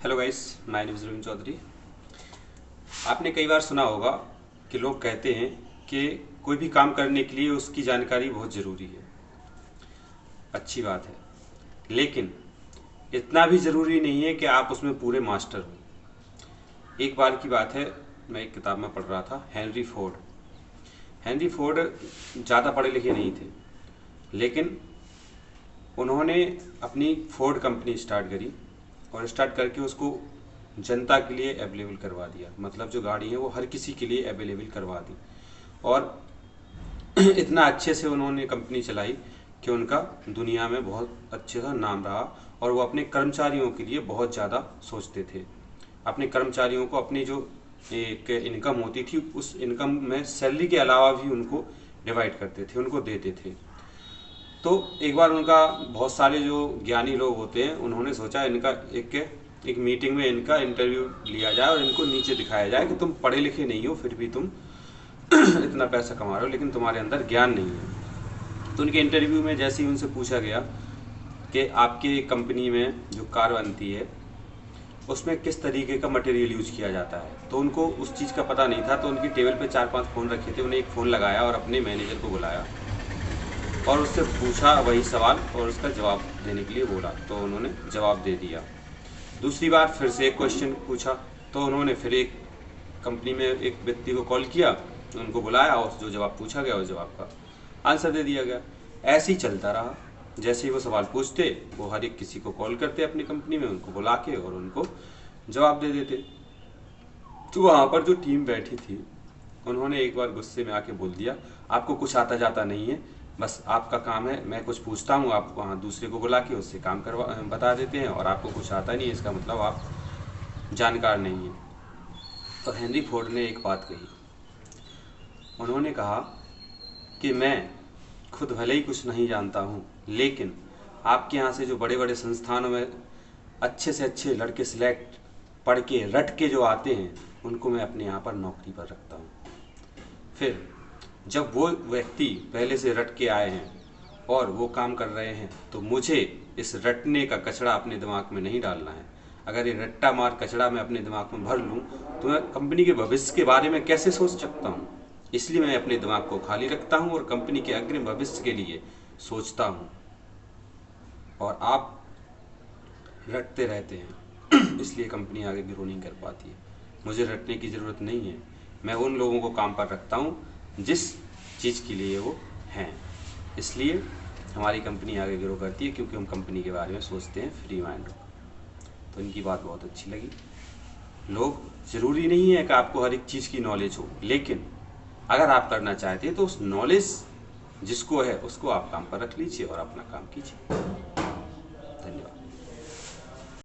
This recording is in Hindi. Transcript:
Hello guys, my name is Ravindra Chaudhary. आपने कई बार सुना होगा कि लोग कहते हैं कि कोई भी काम करने के लिए उसकी जानकारी बहुत ज़रूरी है। अच्छी बात है, लेकिन इतना भी ज़रूरी नहीं है कि आप उसमें पूरे मास्टर हो। एक बार की बात है, मैं एक किताब में पढ़ रहा था, हेनरी फोर्ड ज़्यादा पढ़े लिखे नहीं थे, लेकिन उन्होंने अपनी फोर्ड कंपनी स्टार्ट करी और स्टार्ट करके उसको जनता के लिए अवेलेबल करवा दिया। मतलब जो गाड़ी है वो हर किसी के लिए अवेलेबल करवा दी और इतना अच्छे से उन्होंने कंपनी चलाई कि उनका दुनिया में बहुत अच्छे सा नाम रहा और वो अपने कर्मचारियों के लिए बहुत ज़्यादा सोचते थे। अपने कर्मचारियों को अपनी जो एक इनकम होती थी उस इनकम में सैलरी के अलावा भी उनको डिवाइड करते थे, उनको देते थे। तो एक बार उनका बहुत सारे जो ज्ञानी लोग होते हैं उन्होंने सोचा इनका एक मीटिंग में इनका इंटरव्यू लिया जाए और इनको नीचे दिखाया जाए कि तुम पढ़े लिखे नहीं हो, फिर भी तुम इतना पैसा कमा रहे हो, लेकिन तुम्हारे अंदर ज्ञान नहीं है। तो उनके इंटरव्यू में जैसे ही उनसे पूछा गया कि आपके कंपनी में जो कार बनती है उसमें किस तरीके का मटेरियल यूज किया जाता है, तो उनको उस चीज़ का पता नहीं था। तो उनकी टेबल पे 4-5 फ़ोन रखे थे, उन्हें एक फ़ोन लगाया और अपने मैनेजर को बुलाया और उससे पूछा वही सवाल और उसका जवाब देने के लिए बोला, तो उन्होंने जवाब दे दिया। दूसरी बार फिर से एक क्वेश्चन पूछा तो उन्होंने फिर एक कंपनी में एक व्यक्ति को कॉल किया, उनको बुलाया और जो जवाब पूछा गया उस जवाब का आंसर दे दिया गया। ऐसे ही चलता रहा। जैसे ही वो सवाल पूछते वो हर एक किसी को कॉल करते अपनी कंपनी में, उनको बुला के और उनको जवाब दे देते। तो वहाँ पर जो टीम बैठी थी उन्होंने एक बार गुस्से में आके बोल दिया, आपको कुछ आता जाता नहीं है, बस आपका काम है मैं कुछ पूछता हूँ, आप वहाँ दूसरे को बुला के उससे काम करवा बता देते हैं और आपको कुछ आता नहीं है, इसका मतलब आप जानकार नहीं हैं। तो हेनरी फोर्ड ने एक बात कही, उन्होंने कहा कि मैं खुद भले ही कुछ नहीं जानता हूँ, लेकिन आपके यहाँ से जो बड़े बड़े संस्थानों में अच्छे से अच्छे लड़के सिलेक्ट पढ़ के रट के जो आते हैं उनको मैं अपने यहाँ पर नौकरी पर रखता हूँ। फिर जब वो व्यक्ति पहले से रट के आए हैं और वो काम कर रहे हैं तो मुझे इस रटने का कचड़ा अपने दिमाग में नहीं डालना है। अगर ये रट्टा मार कचड़ा मैं अपने दिमाग में भर लूँ तो मैं कंपनी के भविष्य के बारे में कैसे सोच सकता हूँ। इसलिए मैं अपने दिमाग को खाली रखता हूँ और कंपनी के अग्रिम भविष्य के लिए सोचता हूँ। और आप रटते रहते हैं इसलिए कंपनी आगे ग्रो नहीं कर पाती है। मुझे रटने की ज़रूरत नहीं है, मैं उन लोगों को काम पर रखता हूँ जिस चीज़ के लिए वो हैं। इसलिए हमारी कंपनी आगे ग्रो करती है क्योंकि हम कंपनी के बारे में सोचते हैं फ्री माइंड होकर। तो इनकी बात बहुत अच्छी लगी। लोग ज़रूरी नहीं है कि आपको हर एक चीज़ की नॉलेज हो, लेकिन अगर आप करना चाहते हैं तो उस नॉलेज जिसको है उसको आप काम पर रख लीजिए और अपना काम कीजिए। धन्यवाद।